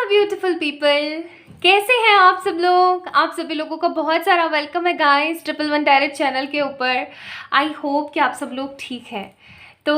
My beautiful people, कैसे हैं आप सब लोग। आप सभी लोगों का बहुत सारा वेलकम है guys triple one tarot channel के ऊपर। आई होप कि आप सब लोग ठीक हैं। तो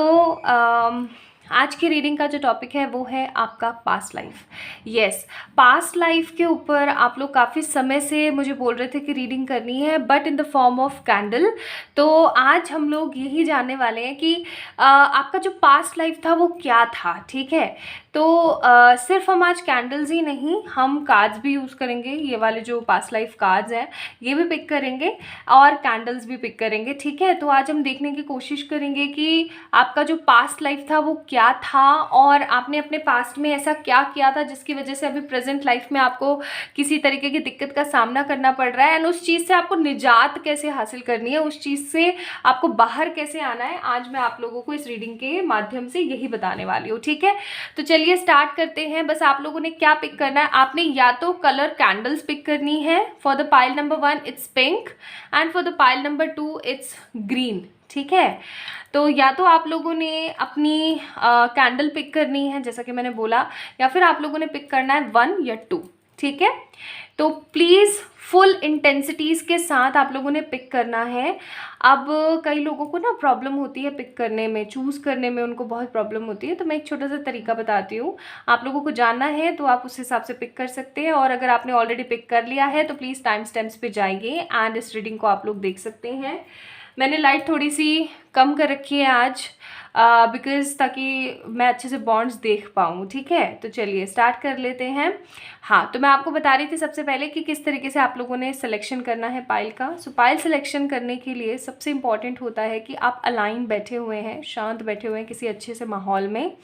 आज की रीडिंग का जो टॉपिक है वो है आपका past life. Yes, past life के ऊपर आप लोग काफ़ी समय से मुझे बोल रहे थे कि रीडिंग करनी है, but in the form of candle. तो आज हम लोग यही जानने वाले हैं कि आपका जो पास्ट लाइफ था वो क्या था। ठीक है, तो सिर्फ हम आज कैंडल्स ही नहीं, हम कार्ड्स भी यूज़ करेंगे। ये वाले जो पास्ट लाइफ कार्ड्स हैं ये भी पिक करेंगे और कैंडल्स भी पिक करेंगे। ठीक है, तो आज हम देखने की कोशिश करेंगे कि आपका जो पास्ट लाइफ था वो क्या था और आपने अपने पास्ट में ऐसा क्या किया था जिसकी वजह से अभी प्रेजेंट लाइफ में आपको किसी तरीके की दिक्कत का सामना करना पड़ रहा है, एंड उस चीज़ से आपको निजात कैसे हासिल करनी है, उस चीज़ से आपको बाहर कैसे आना है। आज मैं आप लोगों को इस रीडिंग के माध्यम से यही बताने वाली हूँ। ठीक है, तो चलिए स्टार्ट करते हैं। बस आप लोगों ने क्या पिक करना है, आपने या तो कलर कैंडल्स पिक करनी है। For the pile number 1 it's pink and for the pile number 2 it's green. ठीक है, तो या तो आप लोगों ने अपनी कैंडल पिक करनी है जैसा कि मैंने बोला, या फिर आप लोगों ने पिक करना है 1 या 2। ठीक है, तो प्लीज़ फुल इंटेंसिटीज़ के साथ आप लोगों ने पिक करना है। अब कई लोगों को ना प्रॉब्लम होती है पिक करने में, चूज़ करने में उनको बहुत प्रॉब्लम होती है, तो मैं एक छोटा सा तरीका बताती हूँ। आप लोगों को जानना है तो आप उस हिसाब से पिक कर सकते हैं, और अगर आपने ऑलरेडी पिक कर लिया है तो प्लीज़ टाइम स्टैम्प्स पे जाइए एंड इस रीडिंग को आप लोग देख सकते हैं। मैंने लाइट थोड़ी सी कम कर रखी है आज बिकॉज ताकि मैं अच्छे से बॉन्ड्स देख पाऊँ। ठीक है, तो चलिए स्टार्ट कर लेते हैं। हाँ, तो मैं आपको बता रही थी सबसे पहले कि किस तरीके से आप लोगों ने सिलेक्शन करना है पाइल का। सो पाइल सिलेक्शन करने के लिए सबसे इम्पॉर्टेंट होता है कि आप अलाइन बैठे हुए हैं, शांत बैठे हुए हैं किसी अच्छे से माहौल में।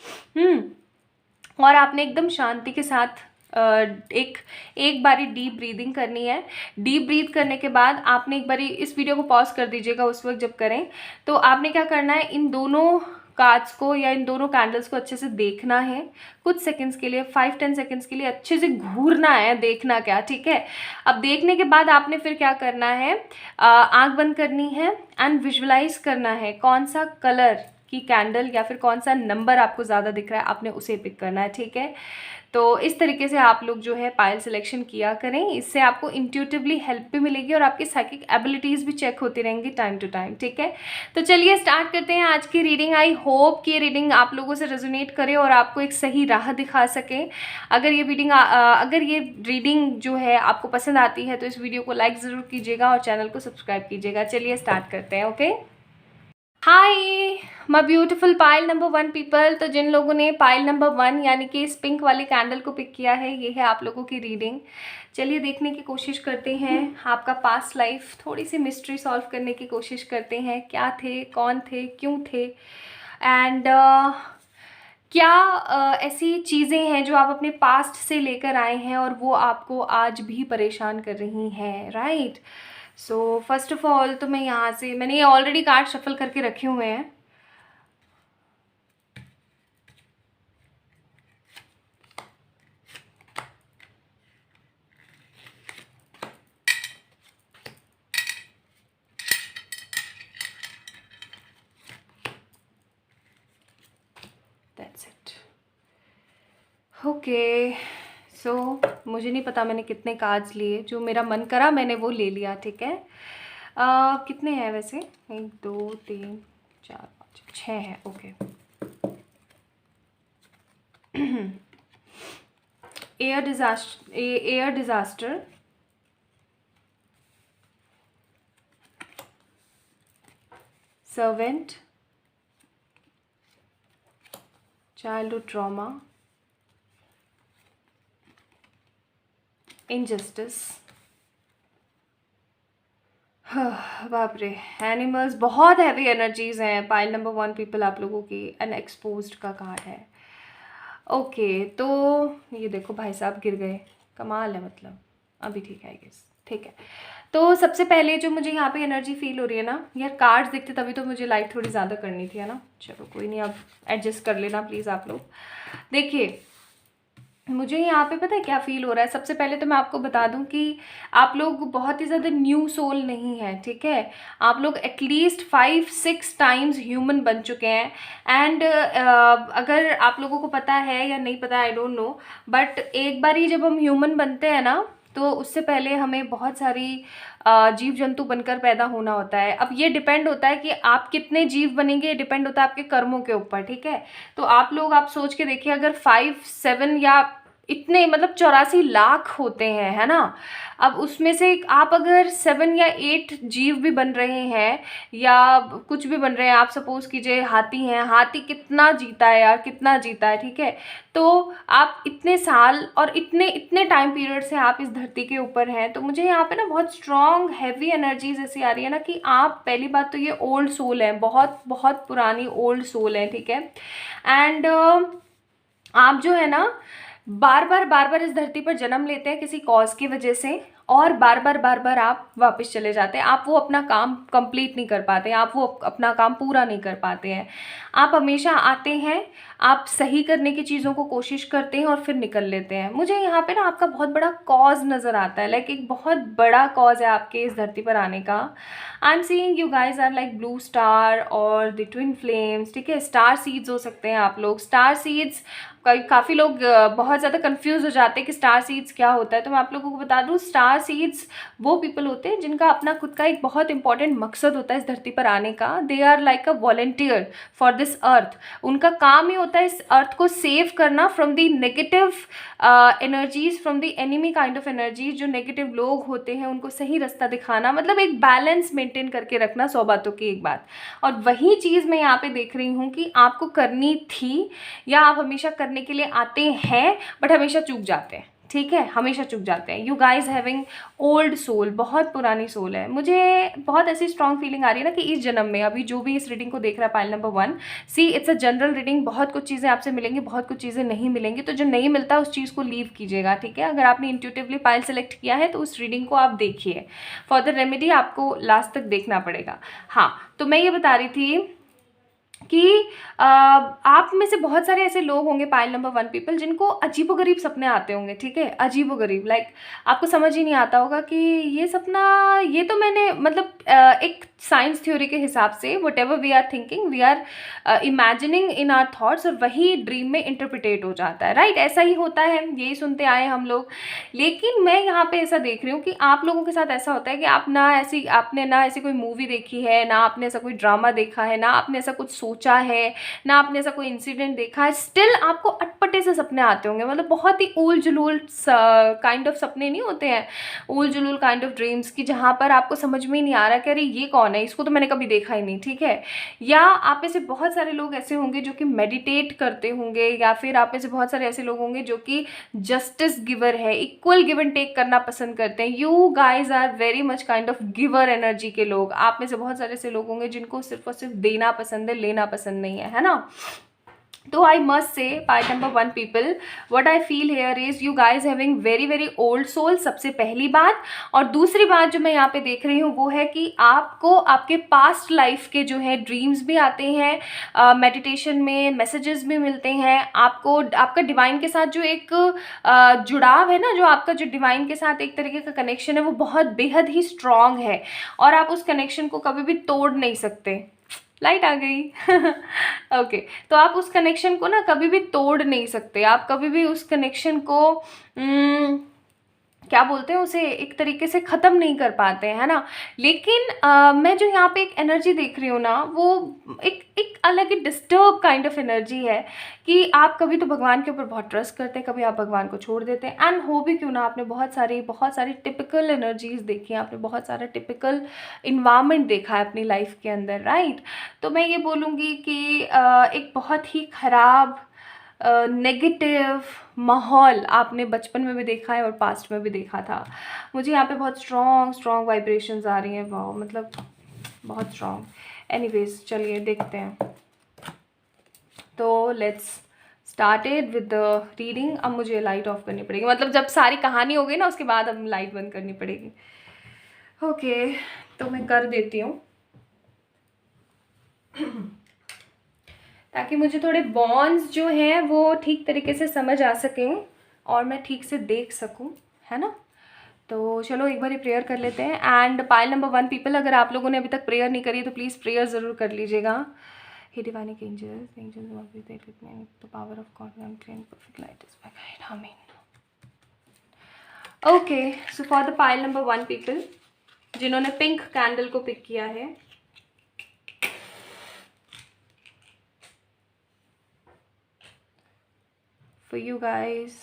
और आपने एकदम शांति के साथ एक बारी डीप ब्रीदिंग करनी है। डीप ब्रीथ करने के बाद आपने एक बारी इस वीडियो को पॉज कर दीजिएगा उस वक्त जब करें। तो आपने क्या करना है, इन दोनों कार्ड्स को या इन दोनों कैंडल्स को अच्छे से देखना है कुछ सेकंड्स के लिए, 5-10 सेकंड्स के लिए अच्छे से घूरना है, देखना क्या। ठीक है, अब देखने के बाद आपने फिर क्या करना है, आंख बंद करनी है एंड विजुअलाइज करना है कौन सा कलर की कैंडल या फिर कौन सा नंबर आपको ज़्यादा दिख रहा है, आपने उसे पिक करना है। ठीक है, तो इस तरीके से आप लोग जो है पाइल सिलेक्शन किया करें, इससे आपको इंट्यूटिवली हेल्प भी मिलेगी और आपकी साइकिक एबिलिटीज़ भी चेक होती रहेंगी टाइम टू टाइम। ठीक है, तो चलिए स्टार्ट करते हैं आज की रीडिंग। आई होप कि ये रीडिंग आप लोगों से रेजोनेट करे और आपको एक सही राह दिखा सके। अगर ये रीडिंग जो है आपको पसंद आती है तो इस वीडियो को लाइक ज़रूर कीजिएगा और चैनल को सब्सक्राइब कीजिएगा। चलिए स्टार्ट करते हैं। Okay, hi my beautiful pile number 1 people. तो जिन लोगों ने पाइल नंबर 1 यानी कि इस पिंक वाली कैंडल को पिक किया है, ये है आप लोगों की रीडिंग। चलिए देखने की कोशिश करते हैं आपका पास्ट लाइफ, थोड़ी सी मिस्ट्री सॉल्व करने की कोशिश करते हैं। क्या थे, कौन थे, क्यों थे, एंड क्या ऐसी चीज़ें हैं जो आप अपने पास्ट से लेकर आए हैं और वो आपको आज भी परेशान कर रही हैं। Right, so first of all तो मैं यहाँ से, मैंने ये ऑलरेडी कार्ड शफल करके रखे हुए हैं। That's it. ओके, सो मुझे नहीं पता मैंने कितने कार्ड्स लिए, जो मेरा मन करा मैंने वो ले लिया। ठीक है, कितने हैं वैसे, 1 2 3 4 5 6 हैं। Okay, air disaster, servant, childhood trauma, injustice, बाप रे, एनिमल्स। बहुत हैवी एनर्जीज हैं पाइल नंबर 1 पीपल आप लोगों की। अनएक्सपोज्ड का कार्ड है। ओके, तो ये देखो भाई साहब गिर गए, कमाल है, मतलब अभी ठीक है आई गेस। ठीक है, तो सबसे पहले जो मुझे यहाँ पे एनर्जी फील हो रही है ना, यार कार्ड्स दिखते तभी तो मुझे लाइट थोड़ी ज़्यादा करनी थी, है ना। चलो कोई नहीं, अब एडजस्ट कर लेना प्लीज़ आप लोग। देखिए, मुझे यहाँ पे पता है क्या फ़ील हो रहा है? सबसे पहले तो मैं आपको बता दूँ कि आप लोग बहुत ही ज़्यादा न्यू सोल नहीं हैं, ठीक है? आप लोग एटलीस्ट 5-6 टाइम्स ह्यूमन बन चुके हैं। एंड अगर आप लोगों को पता है या नहीं पता, आई डोंट नो, बट एक बार ही जब हम ह्यूमन बनते हैं ना, तो उससे पहले हमें बहुत सारी जीव जंतु बनकर पैदा होना होता है। अब ये डिपेंड होता है कि आप कितने जीव बनेंगे, ये डिपेंड होता है आपके कर्मों के ऊपर, ठीक है? तो आप सोच के देखिए, अगर 5-7 या इतने मतलब 84 लाख होते हैं, है ना? अब उसमें से आप अगर 7 या 8 जीव भी बन रहे हैं या कुछ भी बन रहे हैं, आप सपोज कीजिए हाथी हैं, हाथी कितना जीता है यार, कितना जीता है, ठीक है? तो आप इतने साल और इतने इतने टाइम पीरियड से आप इस धरती के ऊपर हैं, तो मुझे यहाँ पे ना बहुत स्ट्रॉन्ग हैवी एनर्जीज ऐसी आ रही है ना कि आप, पहली बात तो ये ओल्ड सोल है, बहुत बहुत पुरानी ओल्ड सोल है, ठीक है? एंड आप जो है ना, बार बार इस धरती पर जन्म लेते हैं किसी कॉज की वजह से, और बार बार आप वापस चले जाते हैं। आप वो अपना काम कंप्लीट नहीं कर पाते हैं, आप वो अपना काम पूरा नहीं कर पाते हैं। आप हमेशा आते हैं, आप सही करने की चीज़ों को कोशिश करते हैं और फिर निकल लेते हैं। मुझे यहाँ पे ना आपका बहुत बड़ा कॉज नज़र आता है, लाइक एक बहुत बड़ा कॉज है आपके इस धरती पर आने का। I am seeing you guys are like blue star और द ट्विन फ्लेम्स, ठीक है? स्टार सीड्स हो सकते हैं आप लोग। स्टार सीड्स काफ़ी लोग बहुत ज़्यादा कंफ्यूज हो जाते हैं कि स्टार सीड्स क्या होता है, तो मैं आप लोगों को बता दूं, स्टार सीड्स वो पीपल होते हैं जिनका अपना खुद का एक बहुत इंपॉर्टेंट मकसद होता है इस धरती पर आने का। They are like a volunteer for this earth. उनका काम ही होता है इस अर्थ को सेव करना from the negative energies, from the enemy kind of energies. जो नेगेटिव लोग होते हैं उनको सही रास्ता दिखाना, मतलब एक बैलेंस मेंटेन करके रखना, 100 बातों की एक बात। और वही चीज़ मैं यहाँ पे देख रही हूँ कि आपको करनी थी, या आप हमेशा करने के लिए आते हैं बट हमेशा चूक जाते हैं, ठीक है? हमेशा चूक जाते हैं। You guys having old soul, बहुत पुरानी सोल है। मुझे बहुत ऐसी स्ट्रॉन्ग फीलिंग आ रही है ना कि इस जन्म में, अभी जो भी इस रीडिंग को देख रहा है, pile number 1, see it's a general reading. बहुत कुछ चीज़ें आपसे मिलेंगी, बहुत कुछ चीज़ें नहीं मिलेंगी, तो जो नहीं मिलता उस चीज़ को लीव कीजिएगा, ठीक है? अगर आपने इंट्यूटिवली पाइल सेलेक्ट किया है तो उस रीडिंग को आप देखिए। फॉर द रेमेडी आपको लास्ट तक देखना पड़ेगा। हाँ, तो मैं ये बता रही थी कि आप में से बहुत सारे ऐसे लोग होंगे, पाइल नंबर 1 पीपल, जिनको अजीबोगरीब सपने आते होंगे, ठीक है? अजीबोगरीब, लाइक आपको समझ ही नहीं आता होगा कि ये सपना, ये तो मैंने मतलब एक साइंस थ्योरी के हिसाब से whatever we are thinking, we are imagining in our thoughts, और वही ड्रीम में इंटरप्रिटेट हो जाता है, राइट? ऐसा ही होता है, यही सुनते आए हम लोग। लेकिन मैं यहाँ पे ऐसा देख रही हूँ कि आप लोगों के साथ ऐसा होता है कि आपने ना ऐसी कोई मूवी देखी है, ना आपने ऐसा कोई ड्रामा देखा है, ना आपने ऐसा कुछ सोचा है, ना आपने ऐसा कोई इंसिडेंट देखा है, स्टिल आपको अटपटे से सपने आते होंगे। मतलब बहुत ही ऊल जुलूल काइंड ऑफ सपने नहीं होते हैं, ऊल जुलूल काइंड ऑफ ड्रीम्स की, जहाँ पर आपको समझ में ही नहीं आ रहा कि अरे ये कौन है, इसको तो मैंने कभी देखा ही नहीं, ठीक है? या आप में से बहुत सारे लोग ऐसे होंगे जो कि मेडिटेट करते होंगे, या फिर आप में से बहुत सारे ऐसे लोग होंगे जो कि जस्टिस गिवर है, इक्वल गिव एंड टेक करना पसंद करते हैं। You guys are very much kind of giver energy के लोग। आप में से बहुत सारे ऐसे लोग होंगे जिनको सिर्फ और सिर्फ देना पसंद है, लेना पसंद नहीं है ना? तो I must say, part number 1 people, what I feel here is you guys having very very old soul, सबसे पहली बात। और दूसरी बात जो मैं यहाँ पे देख रही हूँ वो है कि आपको आपके पास्ट लाइफ के जो है ड्रीम्स भी आते हैं, मेडिटेशन में मैसेजेस भी मिलते हैं आपको। आपका डिवाइन के साथ जो एक जुड़ाव है ना, जो आपका जो डिवाइन के साथ एक तरीके का कनेक्शन है, वो बहुत बेहद ही स्ट्रांग है, और आप उस कनेक्शन को कभी भी तोड़ नहीं सकते। लाइट आ गई ओके तो आप उस कनेक्शन को ना कभी भी तोड़ नहीं सकते, आप कभी भी उस कनेक्शन को क्या बोलते हैं उसे, एक तरीके से ख़त्म नहीं कर पाते हैं, है ना? लेकिन मैं जो यहाँ पे एक एनर्जी देख रही हूँ ना, वो एक अलग ही डिस्टर्ब काइंड ऑफ एनर्जी है कि आप कभी तो भगवान के ऊपर बहुत ट्रस्ट करते हैं, कभी आप भगवान को छोड़ देते हैं। एंड हो भी क्यों ना, आपने बहुत सारी टिपिकल एनर्जीज देखी हैं, आपने बहुत सारा टिपिकल इन्वायरमेंट देखा है अपनी लाइफ के अंदर, राइट? तो मैं ये बोलूँगी कि एक बहुत ही ख़राब नेगेटिव माहौल आपने बचपन में भी देखा है और पास्ट में भी देखा था। मुझे यहाँ पे बहुत स्ट्रॉन्ग वाइब्रेशंस आ रही हैं, वाह, मतलब बहुत स्ट्रॉन्ग। एनीवेज, चलिए देखते हैं। तो let's started with the reading. अब मुझे लाइट ऑफ करनी पड़ेगी, मतलब जब सारी कहानी हो गई ना उसके बाद अब लाइट बंद करनी पड़ेगी। ओके, तो मैं कर देती हूँ ताकि मुझे थोड़े बॉन्ड्स जो हैं वो ठीक तरीके से समझ आ सकें। और मैं ठीक से देख सकूं, है ना। तो चलो एक बार प्रेयर कर लेते हैं। एंड पाइल नंबर 1 पीपल, अगर आप लोगों ने अभी तक प्रेयर नहीं करी तो प्लीज़ प्रेयर ज़रूर कर लीजिएगा। Hey divine angels, angels of the power of God and perfect light is my guide, आमीन। Okay, so for the pile number 1 people जिन्होंने पिंक कैंडल को पिक किया है, for you guys,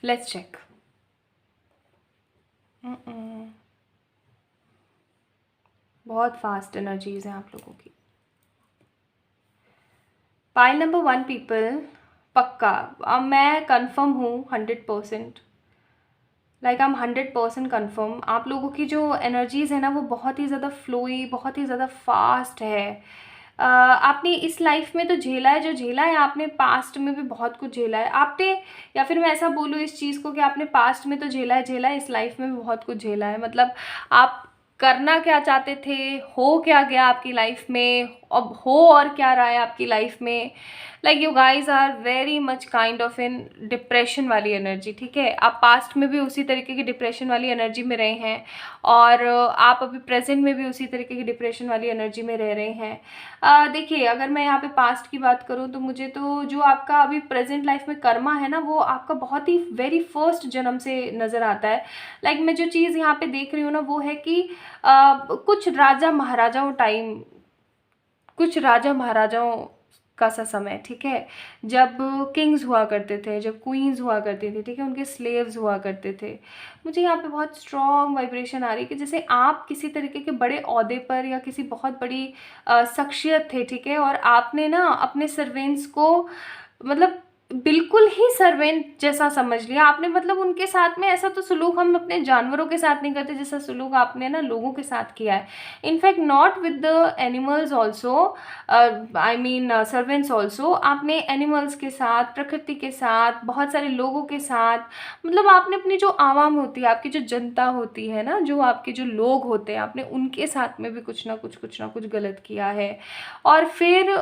let's check. बहुत fast energies हैं आप लोगों की। पाइल नंबर 1 पीपल, पक्का अब मैं कंफर्म हूँ 100%, लाइक आई एम 100% कंफर्म। आप लोगों की जो एनर्जीज है ना वो बहुत ही ज़्यादा फ्लोई, बहुत ही ज़्यादा फास्ट है। आपने इस लाइफ में तो झेला है, जो झेला है आपने पास्ट में भी बहुत कुछ झेला है आपने, या फिर मैं ऐसा बोलूँ इस चीज़ को कि आपने पास्ट में तो झेला है, इस लाइफ में भी बहुत कुछ झेला है। मतलब आप करना क्या चाहते थे, हो क्या गया आपकी लाइफ में, अब हो और क्या रहा है आपकी लाइफ में। Like you guys are very much kind of in depression वाली एनर्जी, ठीक है। आप पास्ट में भी उसी तरीके की डिप्रेशन वाली एनर्जी में रहे हैं, और आप अभी प्रेजेंट में भी उसी तरीके की डिप्रेशन वाली एनर्जी में रह रहे हैं। देखिए, अगर मैं यहाँ पे पास्ट की बात करूँ तो मुझे तो जो आपका अभी प्रेजेंट लाइफ में कर्मा है ना, वो आपका बहुत ही वेरी फर्स्ट जन्म से नज़र आता है। लाइक मैं जो चीज़ यहाँ पे देख रही हूँ ना वो है कि कुछ राजा महाराजाओं टाइम, कुछ राजा महाराजाओं का सा समय, ठीक है, जब किंग्स हुआ करते थे, जब क्वींस हुआ करती थी, ठीक है, उनके स्लेव्स हुआ करते थे। मुझे यहाँ पे बहुत स्ट्रॉन्ग वाइब्रेशन आ रही है कि जैसे आप किसी तरीके के बड़े ओहदे पर या किसी बहुत बड़ी शख्सियत थे, ठीक है, और आपने ना अपने सर्वेंट्स को मतलब बिल्कुल ही सर्वेंट जैसा समझ लिया आपने। मतलब उनके साथ में ऐसा तो सलूक हम अपने जानवरों के साथ नहीं करते जैसा सलूक आपने ना लोगों के साथ किया है। In fact not with the animals also, I mean servants also, आपने एनिमल्स के साथ, प्रकृति के साथ, बहुत सारे लोगों के साथ, मतलब आपने अपनी जो आवाम होती है, आपकी जो जनता होती है ना, जो आपके जो लोग होते हैं, आपने उनके साथ में भी कुछ ना कुछ गलत किया है। और फिर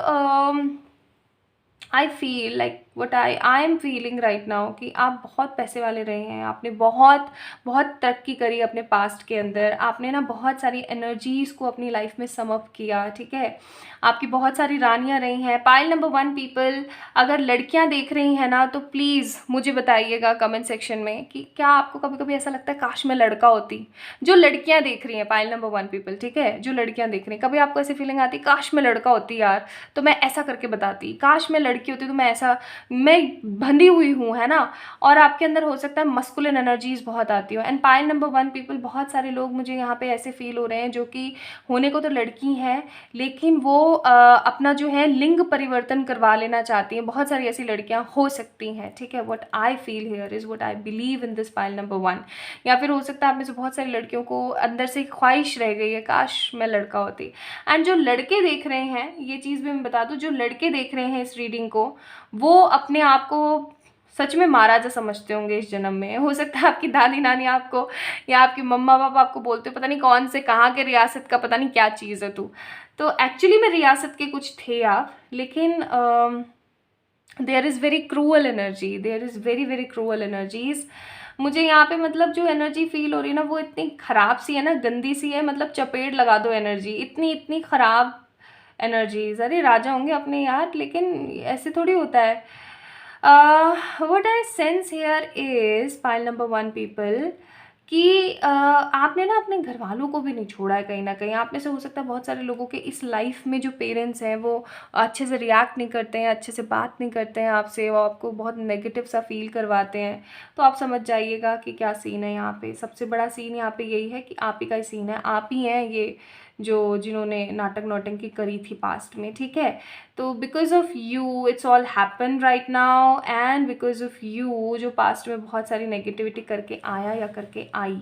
I feel like what I am feeling right now कि आप बहुत पैसे वाले रहे हैं, आपने बहुत बहुत तरक्की करी अपने पास्ट के अंदर, आपने ना बहुत सारी एनर्जीज़ को अपनी लाइफ में सम अप किया, ठीक है, आपकी बहुत सारी रानियां रही हैं। पाइल नंबर 1 पीपल, अगर लड़कियां देख रही हैं ना तो प्लीज़ मुझे बताइएगा कमेंट सेक्शन में कि क्या आपको कभी कभी ऐसा लगता है काश मैं लड़का होती। जो लड़कियां देख रही हैं पाइल नंबर 1 पीपल, ठीक है, जो लड़कियां देख रही हैं, कभी आपको ऐसी फीलिंग आती काश मैं लड़का होती यार, तो मैं ऐसा करके बताती, काश मैं लड़की होती तो मैं ऐसा, मैं बंधी हुई हूँ, है ना। और आपके अंदर हो सकता है मस्कुलिन एनर्जीज बहुत आती हो। एंड पाइल नंबर 1 पीपल, बहुत सारे लोग मुझे यहाँ पे ऐसे फील हो रहे हैं जो कि होने को तो लड़की हैं लेकिन वो अपना जो है लिंग परिवर्तन करवा लेना चाहती हैं। बहुत सारी ऐसी लड़कियाँ हो सकती हैं, ठीक है। What I feel here is what I believe in this pile number 1। या फिर हो सकता है आप में से बहुत सारी लड़कियों को अंदर से ख्वाहिश रह गई है काश मैं लड़का होती। एंड जो लड़के देख रहे हैं, ये चीज़ भी मैं बता दूँ, जो लड़के देख रहे हैं इस रीडिंग को, वो अपने आप को सच में महाराजा समझते होंगे इस जन्म में। हो सकता है आपकी दादी नानी आपको या आपके मम्मा पापा आपको बोलते हो पता नहीं कौन से कहाँ के रियासत का पता नहीं क्या चीज़ है तू, तो एक्चुअली में रियासत के कुछ थे आप, लेकिन there is very cruel energy, there is very very cruel energies. मुझे यहाँ पे मतलब जो एनर्जी फील हो रही है ना वो इतनी ख़राब सी है ना, गंदी सी है, मतलब चपेट लगा दो एनर्जी, इतनी इतनी ख़राब एनर्जीज। अरे राजा होंगे अपने यार, लेकिन ऐसे थोड़ी होता है। What I sense here is pile number 1 people कि आपने ना अपने घर वालों को भी नहीं छोड़ा है कहीं ना कहीं। आप में से हो सकता है बहुत सारे लोगों के इस लाइफ में जो पेरेंट्स हैं वो अच्छे से रिएक्ट नहीं करते हैं, अच्छे से बात नहीं करते हैं आपसे, वो आपको बहुत नेगेटिव सा फील करवाते हैं। तो आप समझ जाइएगा कि क्या सीन है यहाँ पे। सबसे बड़ा सीन यहाँ पे यही है कि आप ही का ही सीन है, आप ही हैं ये जो जिन्होंने नाटक नौटंकी करी थी पास्ट में, ठीक है। तो because of you it's all happen right now, and because of you जो पास्ट में बहुत सारी नेगेटिविटी करके आया या करके आई,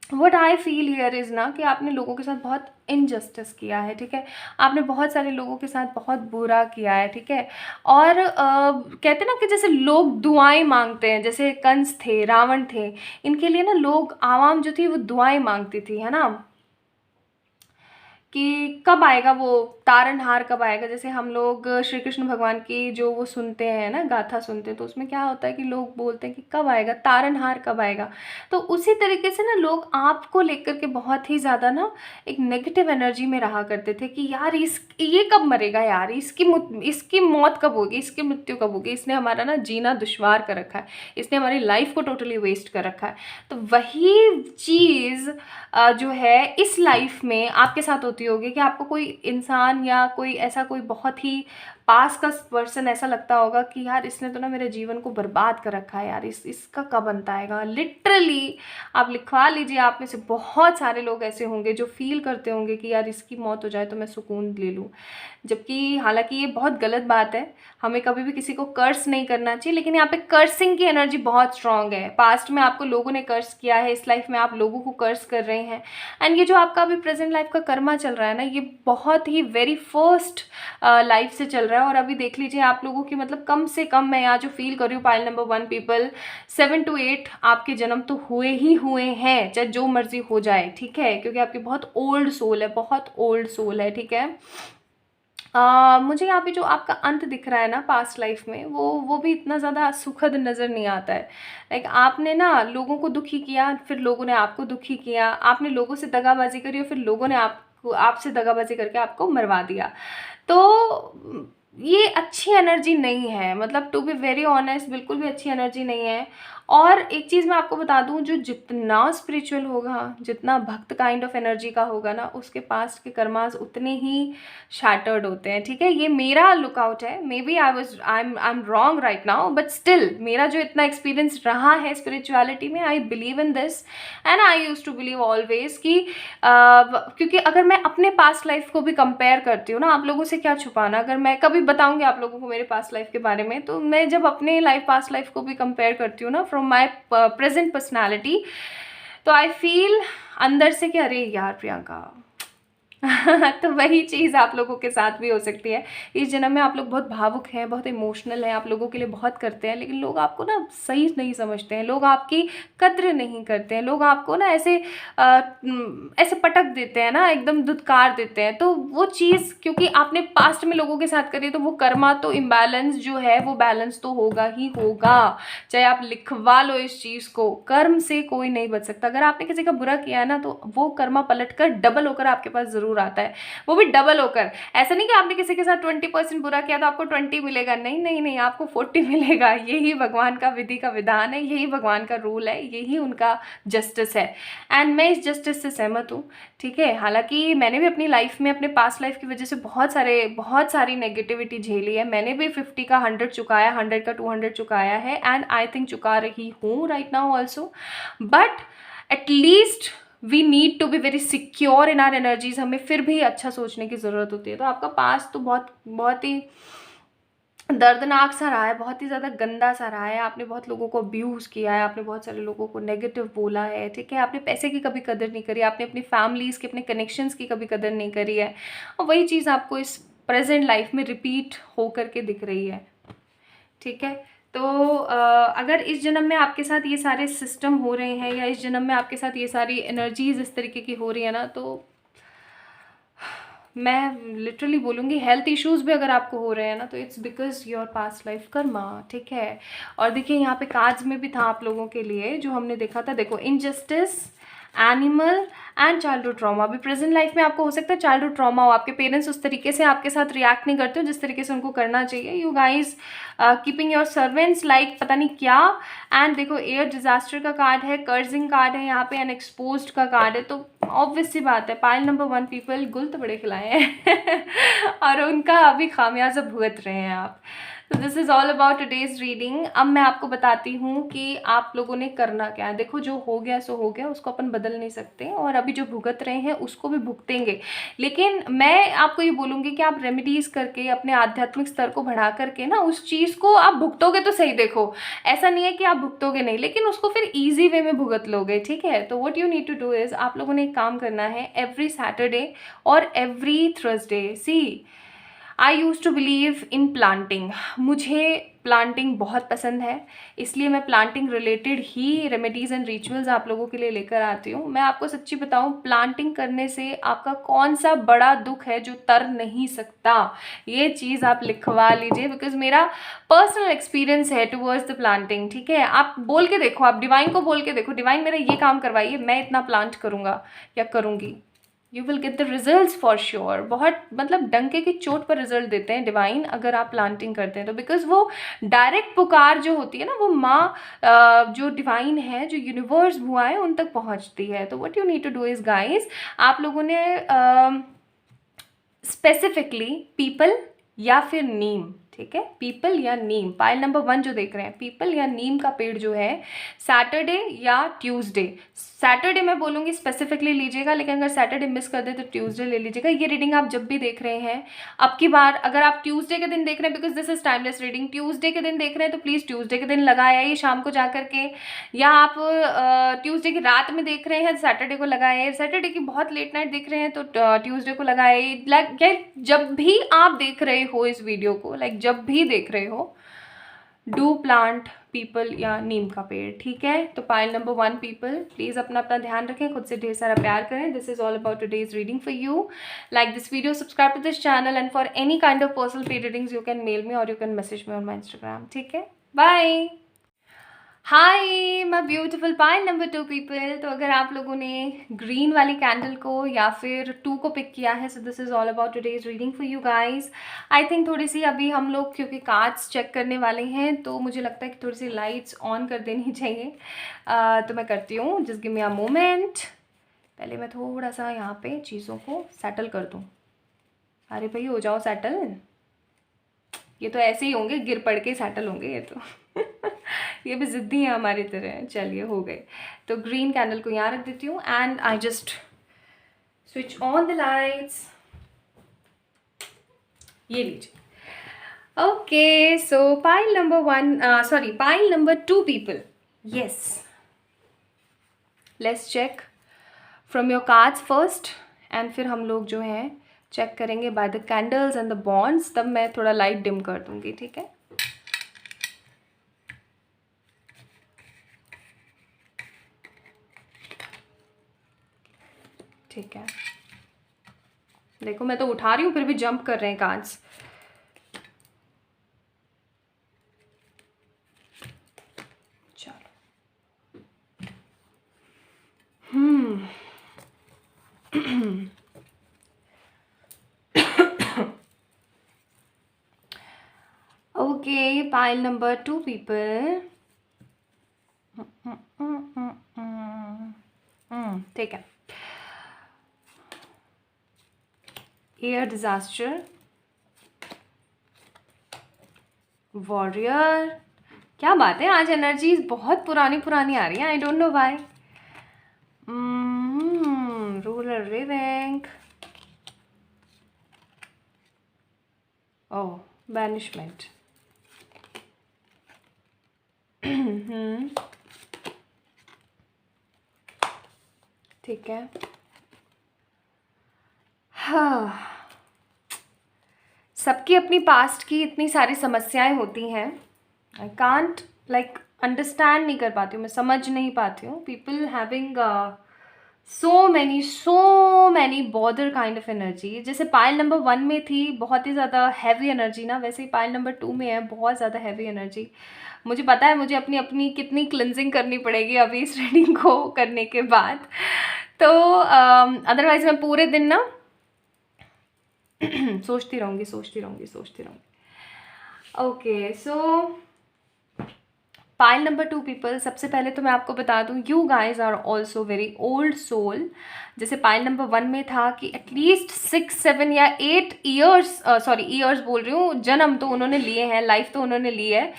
what I feel here is ना कि आपने लोगों के साथ बहुत इनजस्टिस किया है, ठीक है। आपने बहुत सारे लोगों के साथ बहुत बुरा किया है, ठीक है। और कहते हैं ना कि जैसे लोग दुआएं मांगते हैं, जैसे कंस थे, रावण थे, इनके लिए ना लोग, आवाम जो थी वो दुआएं मांगती थी, है ना, कि कब आएगा वो तारनहार, कब आएगा। जैसे हम लोग श्री कृष्ण भगवान की जो वो सुनते हैं ना, गाथा सुनते हैं, तो उसमें क्या होता है कि लोग बोलते हैं कि कब आएगा तारनहार, कब आएगा। तो उसी तरीके से ना लोग आपको लेकर के बहुत ही ज़्यादा ना एक नेगेटिव एनर्जी में रहा करते थे कि यार ये कब मरेगा, यार इसकी मौत कब होगी, इसकी मृत्यु कब होगी, इसने हमारा ना जीना दुश्वार कर रखा है, इसने हमारी लाइफ को टोटली वेस्ट कर रखा है। तो वही चीज़ जो है इस लाइफ में आपके साथ होती होगी कि आपको कोई इंसान या कोई ऐसा कोई बहुत ही पास का पर्सन ऐसा लगता होगा कि यार इसने तो ना मेरे जीवन को बर्बाद कर रखा है, यार इसका कब अंत आएगा। लिटरली आप लिखवा लीजिए, आप में से बहुत सारे लोग ऐसे होंगे जो फील करते होंगे कि यार इसकी मौत हो जाए तो मैं सुकून ले लूँ। जबकि हालांकि ये बहुत गलत बात है, हमें कभी भी किसी को कर्स नहीं करना चाहिए, लेकिन यहाँ पे कर्सिंग की एनर्जी बहुत स्ट्रांग है। पास्ट में आपको लोगों ने कर्स किया है, इस लाइफ में आप लोगों को कर्स कर रहे हैं। एंड ये जो आपका अभी प्रेजेंट लाइफ का कर्मा चल रहा है ना, ये बहुत ही वेरी फर्स्ट लाइफ से चल रहा है। और अभी देख लीजिए आप लोगों की, मतलब कम से कम मैं यहाँ जो फील कर रही हूँ, पाइल नंबर 1 पीपल, 7 to 8 आपके जन्म तो हुए ही हुए हैं, चाहे जो मर्जी हो जाए, ठीक है, क्योंकि आपकी बहुत ओल्ड सोल है, बहुत ओल्ड सोल है, ठीक है। मुझे यहाँ पे जो आपका अंत दिख रहा है ना पास्ट लाइफ में, वो भी इतना ज़्यादा सुखद नज़र नहीं आता है। लाइक आपने ना लोगों को दुखी किया, फिर लोगों ने आपको दुखी किया, आपने लोगों से दगाबाजी करी और फिर लोगों ने आपसे दगाबाजी करके आपको मरवा दिया। तो ये अच्छी एनर्जी नहीं है, मतलब टू बी वेरी ऑनेस्ट बिल्कुल भी अच्छी एनर्जी नहीं है। और एक चीज़ मैं आपको बता दूं, जो जितना स्पिरिचुअल होगा, जितना भक्त काइंड ऑफ एनर्जी का होगा ना, उसके पास्ट के कर्मास उतने ही शैटर्ड होते हैं, ठीक है। ये मेरा लुकआउट है, may be I am wrong right now, but still मेरा जो इतना एक्सपीरियंस रहा है स्पिरिचुअलिटी में, I believe in this and I use to believe always कि क्योंकि अगर मैं अपने पास्ट लाइफ को भी कंपेयर करती हूँ ना, आप लोगों से क्या छुपाना, अगर मैं कभी बताऊंगी आप लोगों को मेरे पास्ट लाइफ के बारे में, तो मैं जब अपने पास्ट लाइफ को भी कंपेयर करती हूँ ना फ्रॉम माई प्रेजेंट पर्सनैलिटी, तो आई फील अंदर से कि अरे यार प्रियंका तो वही चीज़ आप लोगों के साथ भी हो सकती है। इस जन्म में आप लोग बहुत भावुक हैं, बहुत इमोशनल हैं, आप लोगों के लिए बहुत करते हैं, लेकिन लोग आपको ना सही नहीं समझते हैं, लोग आपकी कद्र नहीं करते हैं, लोग आपको ना ऐसे पटक देते हैं ना, एकदम धुतकार देते हैं। तो वो चीज़ क्योंकि आपने पास्ट में लोगों के साथ करी, तो वो कर्मा तो इम्बैलेंस जो है वो बैलेंस तो होगा ही होगा, चाहे आप लिखवा लो इस चीज़ को। कर्म से कोई नहीं बच सकता। अगर आपने किसी का बुरा किया है ना, तो वो कर्मा पलट कर डबल होकर आपके पास ज़रूर आता है, वो भी डबल होकर। ऐसा नहीं कि आपने किसी के साथ 20% बुरा किया तो आपको 20 मिलेगा, नहीं नहीं नहीं, आपको 40 मिलेगा। यही भगवान का विधि का विधान है, यही भगवान का रूल है, यही उनका जस्टिस है। एंड मैं इस जस्टिस से सहमत हूँ, ठीक है। हालांकि मैंने भी अपनी लाइफ में, अपने पास्ट लाइफ की वजह से बहुत सारी नेगेटिविटी झेली है। मैंने भी 50 का 100 चुकाया, 100 का 200 चुकाया है, एंड आई थिंक चुका रही हूँ right now also. But at least we need to be very secure in our energies. हमें फिर भी अच्छा सोचने की ज़रूरत होती है। तो आपका पास्ट तो बहुत ही दर्दनाक सा रहा है, बहुत ही ज़्यादा गंदा सा रहा है। आपने बहुत लोगों को अब्यूज़ किया है, आपने बहुत सारे लोगों को नेगेटिव बोला है, ठीक है। आपने पैसे की कभी कदर नहीं करी, आपने अपनी फैमिलीज़ की, अपने कनेक्शंस की कभी कदर नहीं करी है, और वही चीज़ आपको इस प्रेजेंट लाइफ में रिपीट होकर के दिख रही है, ठीक है। तो अगर इस जन्म में आपके साथ ये सारे सिस्टम हो रहे हैं, या इस जन्म में आपके साथ ये सारी एनर्जीज इस तरीके की हो रही है ना, तो मैं लिटरली बोलूँगी हेल्थ इश्यूज़ भी अगर आपको हो रहे हैं ना, तो it's because your past life Karma, ठीक है। और देखिए यहाँ पे कार्ड्स में भी था आप लोगों के लिए जो हमने देखा था, देखो injustice, animal and childhood trauma. अभी प्रेजेंट लाइफ में आपको हो सकता है चाइल्डहुड ट्रॉमा हो, आपके पेरेंट्स उस तरीके से आपके साथ रिएक्ट नहीं करते हो जिस तरीके से उनको करना चाहिए। You guys keeping your servants like पता नहीं क्या। एंड देखो एयर डिजास्टर का कार्ड है, कर्जिंग कार्ड है यहाँ पे, अनएक्सपोज्ड का कार्ड है। तो ऑब्वियस सी बात है, पाइल नंबर 1 पीपल गुल तो बड़े खिलाए हैं और उनका अभी खामियाजा भुगत रहे हैं आप। तो this is all about today's reading. अब मैं आपको बताती हूँ कि आप लोगों ने करना क्या है। देखो, जो हो गया सो हो गया, उसको अपन बदल नहीं सकते, और अभी जो भुगत रहे हैं उसको भी भुगतेंगे। लेकिन मैं आपको ये बोलूँगी कि आप रेमेडीज़ करके अपने आध्यात्मिक स्तर को बढ़ा करके ना उस चीज़ को आप भुगतोगे तो सही। देखो, ऐसा नहीं है कि आप भुगतोगे नहीं, लेकिन उसको फिर ईजी वे में भुगत लोगे, ठीक है। तो what you need to do is, आप लोगों ने एक काम करना है, एवरी सैटरडे और every Thursday, see I use to believe in planting. मुझे प्लांटिंग बहुत पसंद है, इसलिए मैं प्लांटिंग रिलेटेड ही रेमेडीज़ एंड रिचुअल्स आप लोगों के लिए लेकर आती हूँ। मैं आपको सच्ची बताऊँ, प्लांटिंग करने से आपका कौन सा बड़ा दुख है जो तर नहीं सकता, ये चीज़ आप लिखवा लीजिए, बिकॉज मेरा पर्सनल एक्सपीरियंस है टुवर्ड्स द प्लांटिंग, ठीक है। आप बोल के देखो, आप डिवाइन को बोल के देखो, डिवाइन मेरा ये काम करवाइए, मैं इतना प्लांट करूँगा या करूँगी, you will get the result for sure. बहुत मतलब डंके की चोट पर रिजल्ट देते हैं डिवाइन अगर आप प्लांटिंग करते हैं तो, बिकॉज वो डायरेक्ट पुकार जो होती है ना, वो माँ जो डिवाइन है, जो यूनिवर्स भुआ है, उन तक पहुँचती है। तो what you need to do is guys, आप लोगों ने स्पेसिफिकली पीपल या फिर नीम, ठीक है, पीपल या नीम, पाइल नंबर 1 जो देख रहे हैं, पीपल या नीम का पेड़ जो है सैटरडे या ट्यूसडे, सैटरडे मैं बोलूँगी स्पेसिफिकली लीजिएगा, लेकिन अगर सैटरडे मिस कर दे तो ट्यूसडे ले लीजिएगा। ये रीडिंग आप जब भी देख रहे हैं, अब की बार अगर आप ट्यूसडे के दिन देख रहे हैं, because this is timeless reading, Tuesday के दिन देख रहे हैं तो प्लीज़ ट्यूसडे के दिन लगाए आइए शाम को जा करके, या आप ट्यूसडे की रात में देख रहे हैं सैटरडे को लगाए, सैटरडे की बहुत लेट नाइट देख रहे हैं तो ट्यूसडे को लगाए। लाइक जब भी आप देख रहे हो इस वीडियो को, लाइक जब भी देख रहे हो, डू प्लांट पीपल या नीम का पेड़, ठीक है। तो पाइल नंबर 1 पीपल, प्लीज़ अपना अपना ध्यान रखें, खुद से ढेर सारा प्यार करें। This is all about today's reading for you. Like this video, subscribe to this channel, and for any kind of personal paid readings you can mail me और you can message me on my Instagram, ठीक है। Bye. Hi my beautiful pile number 2 people. तो अगर आप लोगों ने green वाली candle को या फिर 2 को पिक किया है, so this is all about today's reading for you guys. I think थोड़ी सी अभी हम लोग क्योंकि कार्ड्स चेक करने वाले हैं, तो मुझे लगता है कि थोड़ी सी लाइट्स ऑन कर देनी चाहिए। तो मैं करती हूँ, just give me a moment. पहले मैं थोड़ा सा यहाँ पे चीज़ों को सेटल कर दूँ। अरे भाई हो जाओ सेटल, ये तो ऐसे ही होंगे, गिर पड़ के सेटल होंगे ये तो ये भी ज़िद्दी है हमारी तरह। चलिए हो गए। तो ग्रीन कैंडल को यहाँ रख देती हूँ, and I just switch on the lights. ये लीजिए। Okay, so pile number 1, sorry pile number 2 people, yes, let's check from your cards first, and फिर हम लोग जो है चेक करेंगे by the candles and the bonds. तब मैं थोड़ा लाइट डिम कर दूंगी, ठीक है। ठीक है, देखो मैं तो उठा रही हूँ फिर भी जंप कर रहे हैं कार्ड्स। चलो, ओके, पाइल नंबर 2 पीपल, ठीक है। एयर डिजास्टर, वॉरियर, क्या बात है, आज एनर्जीज बहुत पुरानी पुरानी आ रही है, I don't know why. Ruler revenge, oh banishment, ठीक है। हाँ, सबकी अपनी पास्ट की इतनी सारी समस्याएं होती हैं, आई कांट लाइक अंडरस्टैंड नहीं कर पाती हूँ, मैं समझ नहीं पाती हूँ। People having so many bother kind of energy. जैसे पाइल नंबर 1 में थी बहुत ही ज़्यादा हैवी एनर्जी ना, वैसे ही पाइल नंबर 2 में है बहुत ज़्यादा हैवी एनर्जी। मुझे पता है मुझे अपनी अपनी कितनी क्लिनजिंग करनी पड़ेगी अभी इस रीडिंग को करने के बाद। तो अदरवाइज मैं पूरे दिन ना सोचती रहूँगी। Okay, so pile number 2 people, सबसे पहले तो मैं आपको बता दूं, you guys are also very old soul. जैसे पाइल नंबर 1 में था कि एटलीस्ट 6 7 या 8 ईयर्स, सॉरी ईयर्स बोल रही हूँ, जन्म तो उन्होंने लिए हैं, लाइफ तो उन्होंने ली है।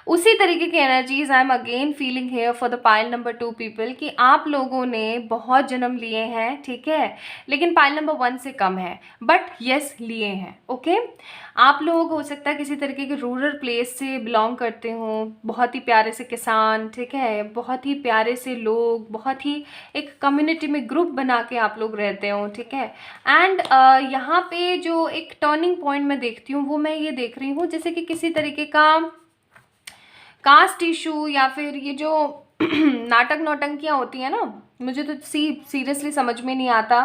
उसी तरीके की energies I am again feeling here for the pile number 2 people कि आप लोगों ने बहुत जन्म लिए हैं, ठीक है, लेकिन पाइल नंबर 1 से कम है, बट यस लिए हैं। ओके, आप लोग हो सकता है किसी तरीके के रूरल प्लेस से बिलोंग करते हो, बहुत ही प्यारे से किसान, ठीक है, बहुत ही प्यारे से लोग, बहुत ही एक कम्युनिटी में ग्रुप बना के आप लोग रहते हो, ठीक है। एंड यहाँ पे जो एक टर्निंग पॉइंट मैं देखती हूँ वो मैं ये देख रही हूँ जैसे कि किसी तरीके का कास्ट इशू या फिर ये जो नाटक नौटंकियाँ होती हैं ना, मुझे तो सीरियसली समझ में नहीं आता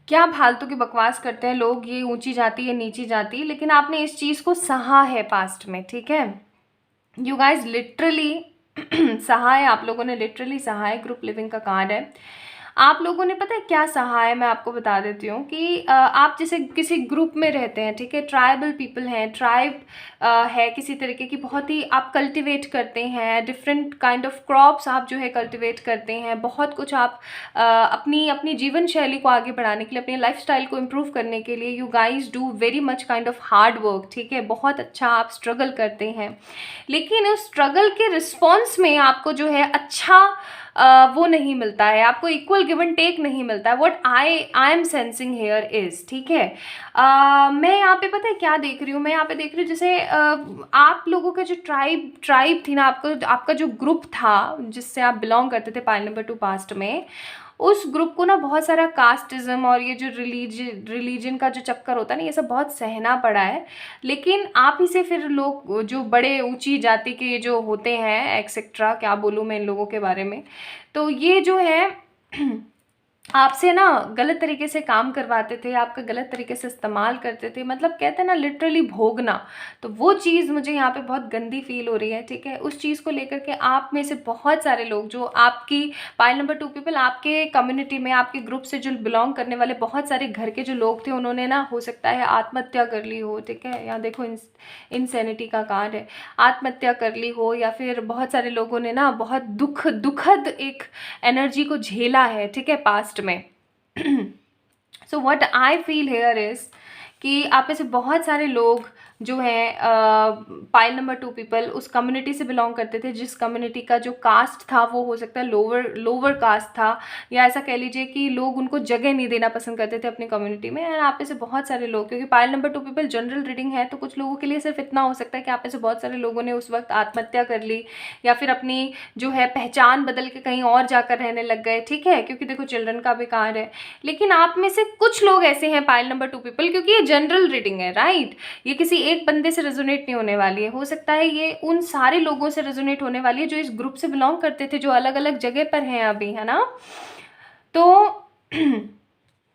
क्या फालतू की बकवास करते हैं लोग, ये ऊंची जाति है नीची जाति, लेकिन आपने इस चीज़ को सहा है पास्ट में, ठीक है। यू गाइज लिटरली सहा है, आप लोगों ने लिटरली सहा है। ग्रुप लिविंग का कार्ड है, आप लोगों ने पता है क्या सहा है, मैं आपको बता देती हूँ कि आप जैसे किसी ग्रुप में रहते हैं, ठीक है, ट्राइबल पीपल हैं, ट्राइब है किसी तरीके की, बहुत ही आप कल्टिवेट करते हैं, डिफरेंट काइंड ऑफ क्रॉप्स आप जो है कल्टिवेट करते हैं, बहुत कुछ आप अपनी अपनी जीवन शैली को आगे बढ़ाने के लिए, अपनी लाइफस्टाइल को इम्प्रूव करने के लिए you guys do very much kind of hard work, ठीक है, बहुत अच्छा आप स्ट्रगल करते हैं, लेकिन उस स्ट्रगल के रिस्पॉन्स में आपको जो है अच्छा वो नहीं मिलता है, आपको इक्वल गिव एंड टेक नहीं मिलता है। What I am sensing here is, ठीक है, मैं यहाँ पे पता है क्या देख रही हूँ, मैं यहाँ पे देख रही हूँ जैसे आप लोगों का जो ट्राइब थी ना, आपका जो ग्रुप था जिससे आप बिलोंग करते थे पाइल नंबर 2 पास्ट में, उस ग्रुप को ना बहुत सारा कास्टिज्म और ये जो रिलीजन का जो चक्कर होता है ना, ये सब बहुत सहना पड़ा है। लेकिन आप ही से फिर लोग जो बड़े ऊंची जाति के जो होते हैं एक्सेट्रा, क्या बोलूँ मैं इन लोगों के बारे में, तो ये जो है आपसे ना गलत तरीके से काम करवाते थे, आपका गलत तरीके से इस्तेमाल करते थे, मतलब कहते हैं ना लिटरली भोगना, तो वो चीज़ मुझे यहाँ पे बहुत गंदी फील हो रही है, ठीक है। उस चीज़ को लेकर के आप में से बहुत सारे लोग जो आपकी पाइल नंबर 2 पीपल, आपके कम्युनिटी में, आपके ग्रुप से जो बिलोंग करने वाले बहुत सारे घर के जो लोग थे, उन्होंने ना हो सकता है आत्महत्या कर ली हो, ठीक है, यहाँ देखो इंसैनिटी का कार्ड है, आत्महत्या कर ली हो, या फिर बहुत सारे लोगों ने ना बहुत दुखद एक एनर्जी को झेला है, ठीक है, पास्ट में। So what I feel here is कि आप में से बहुत सारे लोग जो है पाइल नंबर 2 पीपल उस कम्युनिटी से बिलोंग करते थे जिस कम्युनिटी का जो कास्ट था वो हो सकता है लोअर कास्ट था, या ऐसा कह लीजिए कि लोग उनको जगह नहीं देना पसंद करते थे अपनी कम्युनिटी में। एंड आप में से बहुत सारे लोग, क्योंकि pile number 2 people general reading है, तो कुछ लोगों के लिए सिर्फ इतना हो सकता है कि आप में से बहुत सारे लोगों ने उस वक्त आत्महत्या कर ली, या फिर अपनी जो है पहचान बदल के कहीं और जाकर रहने लग गए, ठीक है, क्योंकि देखो चिल्ड्रन का भी कार्ड है। लेकिन आप में से कुछ लोग ऐसे हैं पाइल नंबर 2 पीपल, क्योंकि ये जनरल रीडिंग है, राइट, ये किसी एक बंदे से रेजोनेट नहीं होने वाली है, हो सकता है ये उन सारे लोगों से रेजोनेट होने वाली है जो इस ग्रुप से बिलोंग करते थे, जो अलग अलग जगह पर हैं अभी, है ना। तो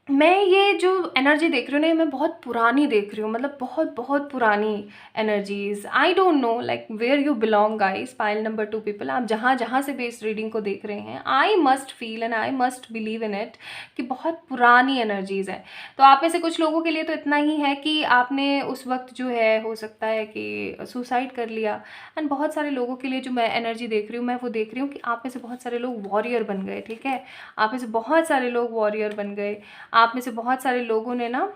मैं ये जो एनर्जी देख रही हूँ ना, मैं बहुत पुरानी देख रही हूँ, मतलब बहुत बहुत पुरानी energies. I don't know like where you belong guys, pile number 2 people, आप जहाँ जहाँ से भी इस रीडिंग को देख रहे हैं, I must feel and I must believe in it कि बहुत पुरानी एनर्जीज है। तो आप में से कुछ लोगों के लिए तो इतना ही है कि आपने उस वक्त जो है हो सकता है कि सुसाइड कर लिया, एंड बहुत सारे लोगों के लिए जो मैं एनर्जी देख रही हूँ, मैं वो देख रही हूँ कि आप में से बहुत सारे लोग वॉरियर बन गए, ठीक है, आप में से बहुत सारे लोग वॉरियर बन गए, आप में से बहुत सारे लोगों ने ना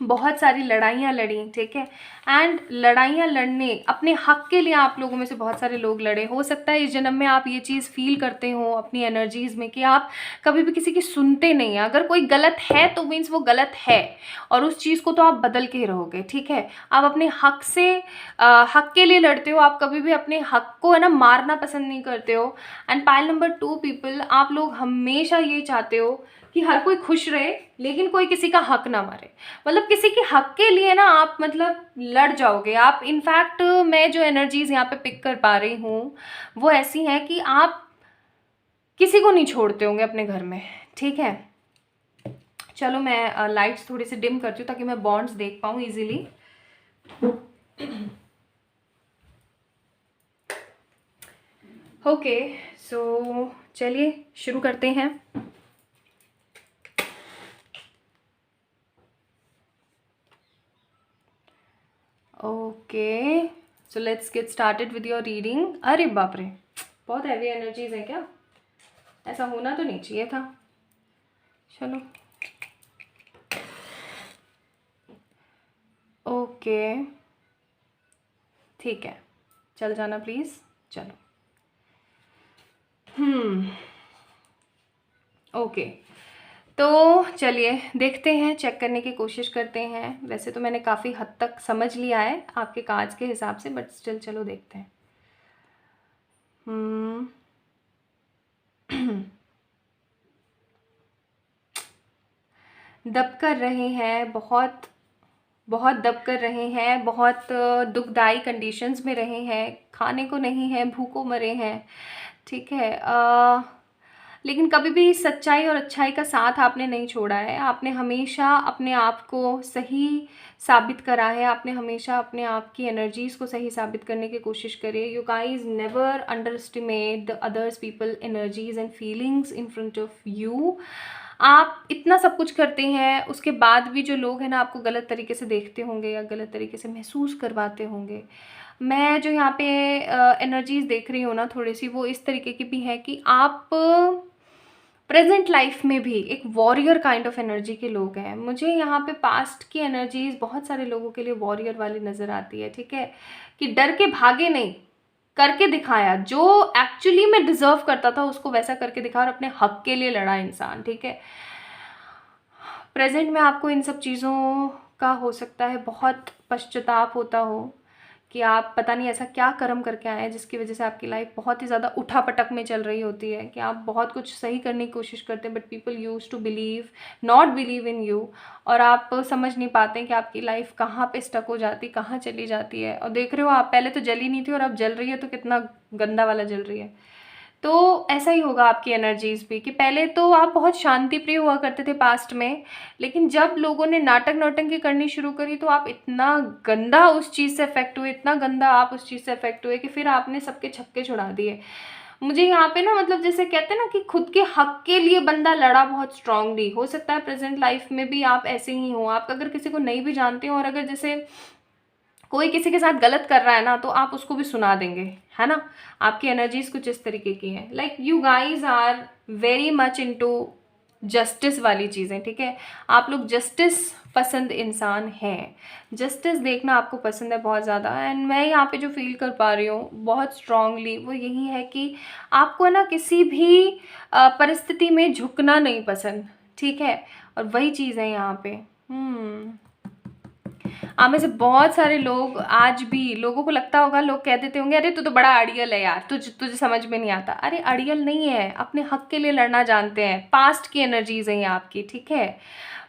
बहुत सारी लड़ाइयाँ लड़ी, ठीक है, एंड लड़ाइयाँ लड़ने अपने हक के लिए आप लोगों में से बहुत सारे लोग लड़े। हो सकता है इस जन्म में आप ये चीज़ फील करते हो अपनी एनर्जीज़ में कि आप कभी भी किसी की सुनते नहीं हैं, अगर कोई गलत है तो मीन्स वो गलत है, और उस चीज़ को तो आप बदल के ही रहोगे, ठीक है। आप अपने हक से हक के लिए लड़ते हो, आप कभी भी अपने हक को है ना मारना पसंद नहीं करते हो। एंड पाइल नंबर 2 पीपल, आप लोग हमेशा ये चाहते हो कि हर कोई खुश रहे, लेकिन कोई किसी का हक ना मारे, मतलब किसी के हक के लिए ना आप मतलब लड़ जाओगे आप। इनफैक्ट मैं जो एनर्जीज यहाँ पे पिक कर पा रही हूँ वो ऐसी हैं कि आप किसी को नहीं छोड़ते होंगे अपने घर में, ठीक है। चलो मैं लाइट्स थोड़ी सी डिम करती हूँ ताकि मैं बॉन्ड्स देख पाऊँ इजीली। ओके, सो चलिए शुरू करते हैं। Okay, so let's get started with your reading. अरे बाप रे, बहुत हैवी एनर्जीज है क्या? ऐसा होना तो नहीं चाहिए था। चलो ओके ठीक है, चल जाना प्लीज़। चलो ओके, तो चलिए देखते हैं, चेक करने की कोशिश करते हैं। वैसे तो मैंने काफ़ी हद तक समझ लिया है आपके कार्ड्स के हिसाब से, बट स्टिल चलो देखते हैं। दब कर रहे हैं, बहुत बहुत दब कर रहे हैं, बहुत दुखदाई कंडीशंस में रहे हैं, खाने को नहीं है, भूखों मरे हैं, ठीक है। लेकिन कभी भी सच्चाई और अच्छाई का साथ आपने नहीं छोड़ा है। आपने हमेशा अपने आप को सही साबित करा है, आपने हमेशा अपने आप की एनर्जीज़ को सही साबित करने की कोशिश करी है। You guys never under estimate the others people energies and feelings in front of you. आप इतना सब कुछ करते हैं, उसके बाद भी जो लोग हैं ना आपको गलत तरीके से देखते होंगे या गलत तरीके से महसूस करवाते होंगे। मैं जो यहाँ पे एनर्जीज देख रही हूँ ना थोड़ी सी, वो इस तरीके की भी है कि आप प्रेजेंट लाइफ में भी एक वॉरियर काइंड ऑफ एनर्जी के लोग हैं। मुझे यहाँ पे पास्ट की एनर्जीज बहुत सारे लोगों के लिए वॉरियर वाली नज़र आती है, ठीक है, कि डर के भागे नहीं, करके दिखाया। जो एक्चुअली में डिजर्व करता था उसको वैसा करके दिखाया और अपने हक के लिए लड़ा इंसान, ठीक है। प्रेजेंट में आपको इन सब चीज़ों का हो सकता है बहुत पश्चाताप होता हो कि आप पता नहीं ऐसा क्या कर्म करके आए हैं जिसकी वजह से आपकी लाइफ बहुत ही ज़्यादा उठापटक में चल रही होती है, कि आप बहुत कुछ सही करने की कोशिश करते हैं but people use to believe not believe in you, और आप समझ नहीं पाते हैं कि आपकी लाइफ कहाँ पे स्टक हो जाती, कहाँ चली जाती है। और देख रहे हो आप, पहले तो जली नहीं थी और अब जल रही है, तो कितना गंदा वाला जल रही है। तो ऐसा ही होगा आपकी एनर्जीज भी, कि पहले तो आप बहुत शांति प्रिय हुआ करते थे पास्ट में, लेकिन जब लोगों ने नाटक नौटंकी करनी शुरू करी तो आप इतना गंदा उस चीज़ से अफेक्ट हुए, इतना गंदा आप उस चीज़ से अफेक्ट हुए कि फिर आपने सबके छक्के छुड़ा दिए। मुझे यहाँ पे ना, मतलब जैसे कहते हैं ना कि खुद के हक के लिए बंदा लड़ा बहुत स्ट्रांगली। हो सकता है प्रेजेंट लाइफ में भी आप ऐसे ही हो। आप अगर किसी को नहीं भी जानते हो और अगर जैसे कोई किसी के साथ गलत कर रहा है ना, तो आप उसको भी सुना देंगे, है ना। आपकी एनर्जीज कुछ इस तरीके की हैं। Like you guys are very much into justice वाली चीज़ें, ठीक है। आप लोग जस्टिस पसंद इंसान हैं, जस्टिस देखना आपको पसंद है बहुत ज़्यादा। एंड मैं यहाँ पे जो फील कर पा रही हूँ बहुत स्ट्रांगली, वो यही है कि आपको ना किसी भी परिस्थिति में झुकना नहीं पसंद, ठीक है। और वही चीज़ है यहाँ पे। आप में से बहुत सारे लोग आज भी, लोगों को लगता होगा, लोग कह देते होंगे अरे तू तो बड़ा अड़ियल है यार, तुझे समझ में नहीं आता। अरे अड़ियल नहीं है, अपने हक के लिए लड़ना जानते हैं। पास्ट की एनर्जीज हैं ये आपकी, ठीक है।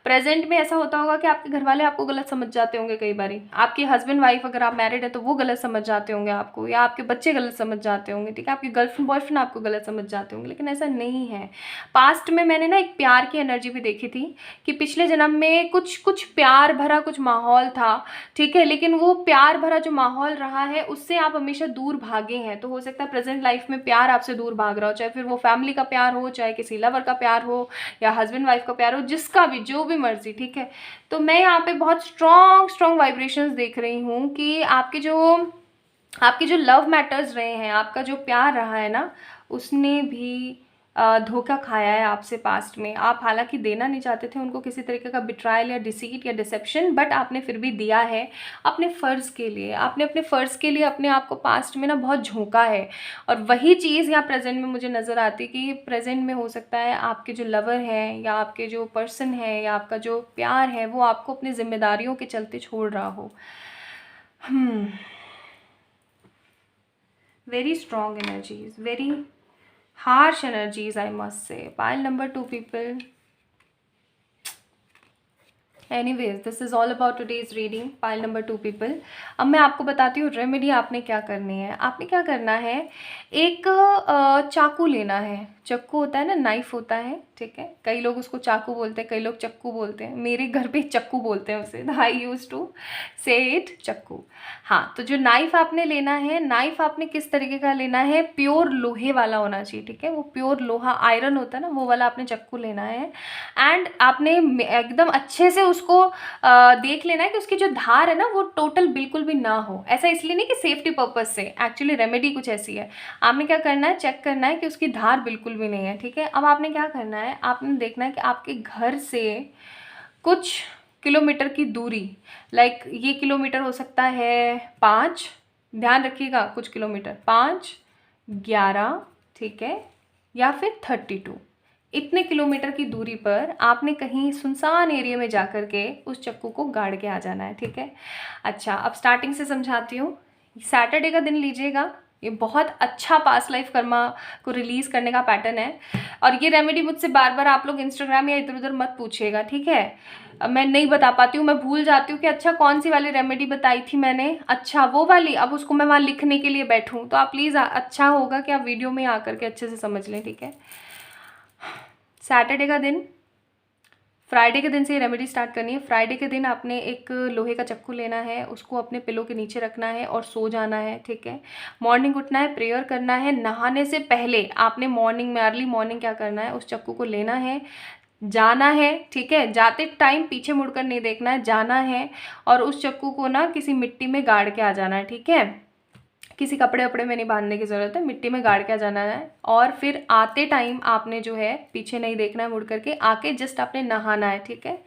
प्रेजेंट में ऐसा होता होगा कि आपके घर वाले आपको गलत समझ जाते होंगे कई बारी, आपके हस्बैंड वाइफ अगर आप मैरिड है तो वो गलत समझ जाते होंगे आपको, या आपके बच्चे गलत समझ जाते होंगे, ठीक है। आपके गर्लफ्रेंड बॉयफ्रेंड आपको गलत समझ जाते होंगे, लेकिन ऐसा नहीं है। पास्ट में मैंने ना एक प्यार की एनर्जी भी देखी थी कि पिछले जन्म में कुछ प्यार भरा कुछ माहौल था, ठीक है, लेकिन वो प्यार भरा जो माहौल रहा है उससे आप हमेशा दूर भागे हैं। तो हो सकता है प्रेजेंट लाइफ में प्यार आपसे दूर भाग रहा हो, चाहे फिर वो फैमिली का प्यार हो, चाहे किसी लवर का प्यार हो, या हस्बैंड वाइफ का प्यार हो, जिसका भी, जो भी मर्जी, ठीक है। तो मैं यहाँ पे बहुत स्ट्रॉन्ग वाइब्रेशंस देख रही हूँ कि आपके जो लव मैटर्स रहे हैं, आपका जो प्यार रहा है ना, उसने भी धोखा खाया है आपसे पास्ट में। आप हालांकि देना नहीं चाहते थे उनको किसी तरीके का बिट्रायल या डिसीट या डिसेप्शन, बट आपने फिर भी दिया है अपने फ़र्ज़ के लिए। आपने अपने फ़र्ज़ के लिए अपने आप को पास्ट में ना बहुत झोंका है, और वही चीज़ यहाँ प्रेजेंट में मुझे नज़र आती है कि प्रेजेंट में हो सकता है आपके जो लवर हैं या आपके जो पर्सन है या आपका जो प्यार है वो आपको अपनी जिम्मेदारियों के चलते छोड़ रहा हो। Very strong energies, very harsh energies, I must say. Pile number 2 people. Anyways, this is all about today's reading. Pile number 2 people. अब मैं आपको बताती हूँ रेमेडी आपने क्या करनी है। आपने क्या करना है, एक चाकू लेना है, चक्कू होता है ना, नाइफ होता है, ठीक है, कई लोग उसको चाकू बोलते हैं, कई लोग चक्कू बोलते हैं, मेरे घर पे चक्कू बोलते हैं उसे, आई यूज टू से इट चक्कू। हाँ, तो जो नाइफ आपने लेना है, नाइफ आपने किस तरीके का लेना है, प्योर लोहे वाला होना चाहिए, ठीक है, वो प्योर लोहा आयरन होता है ना, वो वाला आपने चक्कू लेना है। एंड आपने एकदम अच्छे से उसको देख लेना है कि उसकी जो धार है ना वो टोटल बिल्कुल भी ना हो। ऐसा इसलिए नहीं कि सेफ्टी पर्पज से, एक्चुअली रेमेडी कुछ ऐसी है। आपने क्या करना है, चेक करना है कि उसकी धार बिल्कुल भी नहीं है, ठीक है। अब आपने क्या करना है, आपने देखना है कि आपके घर से कुछ किलोमीटर की दूरी, लाइक ये किलोमीटर हो सकता है 5, ध्यान रखिएगा, कुछ किलोमीटर 5, 11, ठीक है, या फिर 32, इतने किलोमीटर की दूरी पर आपने कहीं सुनसान एरिया में जाकर के उस चक्कू को गाड़ के आ जाना है, ठीक है। अच्छा, अब स्टार्टिंग से समझाती हूँ। सैटरडे का दिन लीजिएगा, ये बहुत अच्छा पास्ट लाइफ कर्मा को रिलीज़ करने का पैटर्न है। और ये रेमेडी मुझसे बार बार आप लोग इंस्टाग्राम या इधर उधर मत पूछिएगा, ठीक है। मैं नहीं बता पाती हूँ, मैं भूल जाती हूँ कि अच्छा कौन सी वाली रेमेडी बताई थी मैंने, अच्छा वो वाली, अब उसको मैं वहाँ लिखने के लिए बैठूँ, तो आप प्लीज़, अच्छा होगा कि आप वीडियो में आकर के अच्छे से समझ लें, ठीक है। सैटरडे का दिन, फ्राइडे के दिन से ये रेमेडी स्टार्ट करनी है। फ्राइडे के दिन आपने एक लोहे का चक्कू लेना है, उसको अपने पिलो के नीचे रखना है और सो जाना है, ठीक है। मॉर्निंग उठना है, प्रेयर करना है, नहाने से पहले आपने मॉर्निंग में, अर्ली मॉर्निंग क्या करना है, उस चक्कू को लेना है, जाना है, ठीक है, जाते टाइम पीछे मुड़कर नहीं देखना है, जाना है और उस चक्कू को ना किसी मिट्टी में गाड़ के आ जाना है, ठीक है। किसी कपड़े वपड़े में नहीं बांधने की ज़रूरत है, मिट्टी में गाड़ के जाना है। और फिर आते टाइम आपने जो है पीछे नहीं देखना है, मुड़ करके आके जस्ट आपने नहाना है, ठीक है।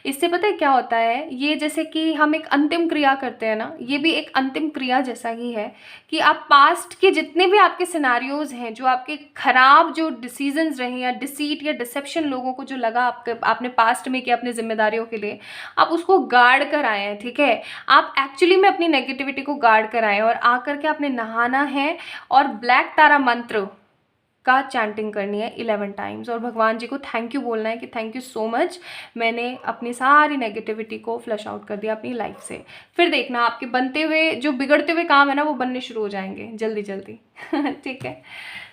इससे पता है क्या होता है, ये जैसे कि हम एक अंतिम क्रिया करते हैं ना, ये भी एक अंतिम क्रिया जैसा ही है कि आप पास्ट के जितने भी आपके सिनारियोज हैं, जो आपके खराब जो डिसीजंस रहे या डिसीट या डिसेप्शन लोगों को जो लगा आपने पास्ट में किया अपनी जिम्मेदारियों के लिए, आप उसको गाड़ कर आए हैं, ठीक है। आप एक्चुअली में अपनी नेगेटिविटी को गाड़ कर आए और आकर के आपने नहाना है और ब्लैक तारा मंत्र का चैंटिंग करनी है 11 टाइम्स और भगवान जी को थैंक यू बोलना है कि थैंक यू सो मच, मैंने अपनी सारी नेगेटिविटी को फ्लश आउट कर दिया अपनी लाइफ से। फिर देखना आपके बनते हुए जो बिगड़ते हुए काम है ना वो बनने शुरू हो जाएंगे जल्दी जल्दी ठीक है।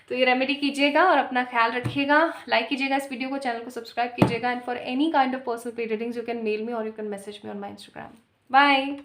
तो ये रेमेडी कीजिएगा और अपना ख्याल रखिएगा, लाइक कीजिएगा इस वीडियो को, चैनल को सब्सक्राइब कीजिएगा। And for any kind of personal paid readings you can mail me और you can message me on my Instagram. Bye.